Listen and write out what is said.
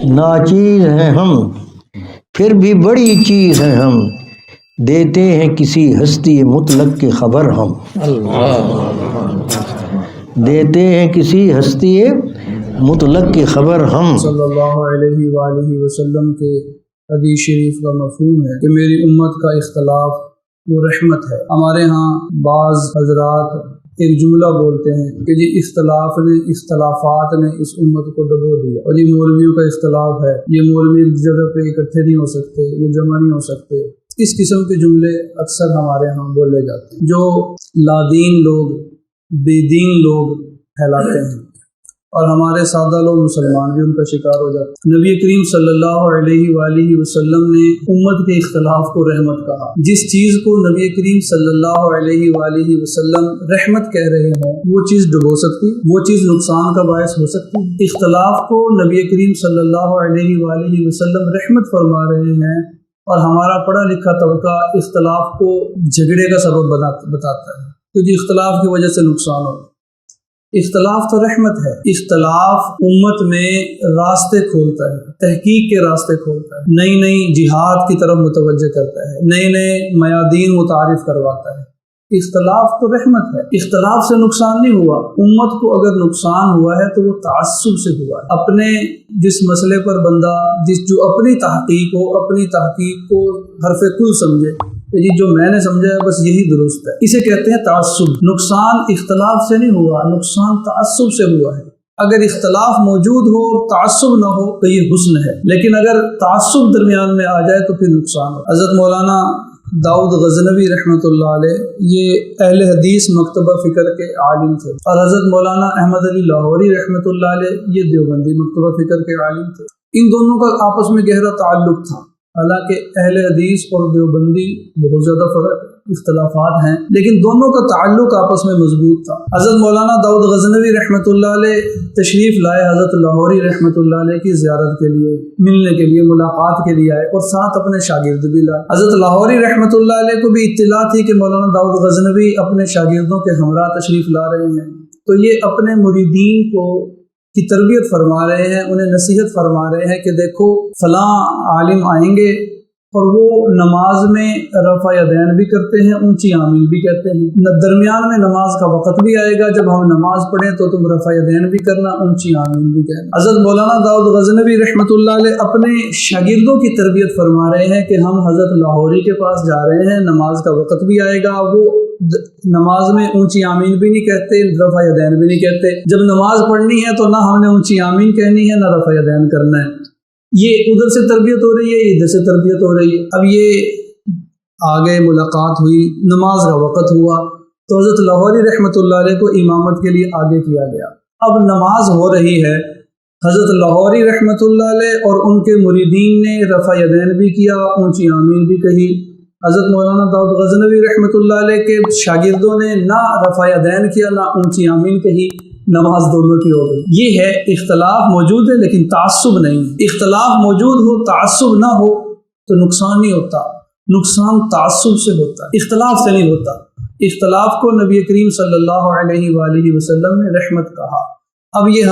ناچیز ہیں ہم پھر بھی بڑی چیز ہیں ہم، دیتے ہیں کسی ہستی مطلق کی خبر ہم، دیتے ہیں کسی ہستی مطلق کی خبر ہم۔ صلی اللہ علیہ وآلہ وسلم کے حدیث شریف کا مفہوم ہے کہ میری امت کا اختلاف وہ رحمت ہے۔ ہمارے ہاں بعض حضرات ایک جملہ بولتے ہیں کہ جی اختلافات نے اس امت کو ڈبو دیا، اور یہ مولویوں کا اختلاف ہے، یہ مولوی ایک جگہ پہ اکٹھے نہیں ہو سکتے، یہ جمع نہیں ہو سکتے۔ اس قسم کے جملے اکثر ہمارے ہاں بولے جاتے ہیں جو لادین لوگ، بے دین لوگ پھیلاتے ہیں، اور ہمارے سادہ لوگ مسلمان بھی ان کا شکار ہو جاتے ہیں۔ نبی کریم صلی اللہ علیہ وآلہ وسلم نے امت کے اختلاف کو رحمت کہا۔ جس چیز کو نبی کریم صلی اللہ علیہ وآلہ وسلم رحمت کہہ رہے ہوں وہ چیز ڈبو سکتی، وہ چیز نقصان کا باعث ہو سکتی۔ اختلاف کو نبی کریم صلی اللہ علیہ وآلہ وسلم رحمت فرما رہے ہیں، اور ہمارا پڑھا لکھا طبقہ اختلاف کو جھگڑے کا سبب بتاتا ہے کہ جی اختلاف کی وجہ سے نقصان ہو۔ اختلاف تو رحمت ہے۔ اختلاف امت میں راستے کھولتا ہے، تحقیق کے راستے کھولتا ہے، نئی نئی جہاد کی طرف متوجہ کرتا ہے، نئے نئے میادین متعارف کرواتا ہے۔ اختلاف تو رحمت ہے۔ اختلاف سے نقصان نہیں ہوا، امت کو اگر نقصان ہوا ہے تو وہ تعصب سے ہوا ہے۔ اپنے جس مسئلے پر بندہ جو اپنی تحقیق کو حرف کل سمجھے کہ جی جو میں نے سمجھا ہے بس یہی درست ہے، اسے کہتے ہیں تعصب۔ نقصان اختلاف سے نہیں ہوا، نقصان تعصب سے ہوا ہے۔ اگر اختلاف موجود ہو تعصب نہ ہو تو یہ حسن ہے، لیکن اگر تعصب درمیان میں آ جائے تو پھر نقصان ہو۔ حضرت مولانا داؤد غزنوی رحمۃ اللہ علیہ یہ اہل حدیث مکتبہ فکر کے عالم تھے، اور حضرت مولانا احمد علی لاہوری رحمۃ اللہ علیہ یہ دیوبندی مکتبہ فکر کے عالم تھے۔ ان دونوں کا آپس میں گہرا تعلق تھا، حالانکہ اہل حدیث اور دیوبندی بہت زیادہ فرق اختلافات ہیں، لیکن دونوں کا تعلق آپس میں مضبوط تھا۔ حضرت مولانا داؤد غزنوی رحمۃ اللہ علیہ تشریف لائے حضرت لاہوری رحمۃ اللہ علیہ کی زیارت کے لیے، ملنے کے لیے، ملاقات کے لیے آئے، اور ساتھ اپنے شاگرد بھی لائے۔ حضرت لاہوری رحمۃ اللہ علیہ کو بھی اطلاع تھی کہ مولانا داؤد غزنوی اپنے شاگردوں کے ہمراہ تشریف لا رہے ہیں، تو یہ اپنے مریدین کی تربیت فرما رہے ہیں، انہیں نصیحت فرما رہے ہیں کہ دیکھو فلاں عالم آئیں گے اور وہ نماز میں رفع یدین بھی کرتے ہیں، اونچی آمین بھی کہتے ہیں، درمیان میں نماز کا وقت بھی آئے گا جب ہم نماز پڑھیں تو تم رفع یدین بھی کرنا، اونچی آمین بھی کہنا۔ حضرت مولانا داؤد غزنوی رحمۃ اللہ علیہ اپنے شاگردوں کی تربیت فرما رہے ہیں کہ ہم حضرت لاہوری کے پاس جا رہے ہیں، نماز کا وقت بھی آئے گا، وہ نماز میں اونچی آمین بھی نہیں کہتے، رفع یدین بھی نہیں کہتے۔ جب نماز پڑھنی ہے تو نہ ہم نے اونچی آمین کہنی ہے نہ رفع یدین کرنا ہے۔ یہ ادھر سے تربیت ہو رہی ہے، ادھر سے تربیت ہو رہی ہے۔ اب یہ آگے ملاقات ہوئی، نماز کا وقت ہوا تو حضرت لاہوری رحمۃ اللہ علیہ کو امامت کے لیے آگے کیا گیا۔ اب نماز ہو رہی ہے، حضرت لاہوری رحمۃ اللہ علیہ اور ان کے مریدین نے رفع یدین بھی کیا، اونچی آمین بھی کہی۔ حضرت مولانا داؤد غزنوی رحمۃ اللہ علیہ کے شاگردوں نے نہ رفع یدین کیا نہ اونچی آمین کہی، نماز دونوں کی ہو گئی۔ یہ ہے اختلاف موجود ہے لیکن تعصب نہیں۔ اختلاف موجود ہو تعصب نہ ہو تو نقصان نہیں ہوتا، نقصان تعصب سے ہوتا ہے، اختلاف سے نہیں ہوتا۔ اختلاف کو نبی کریم صلی اللہ علیہ وآلہ وسلم نے رحمت کہا۔ اب یہ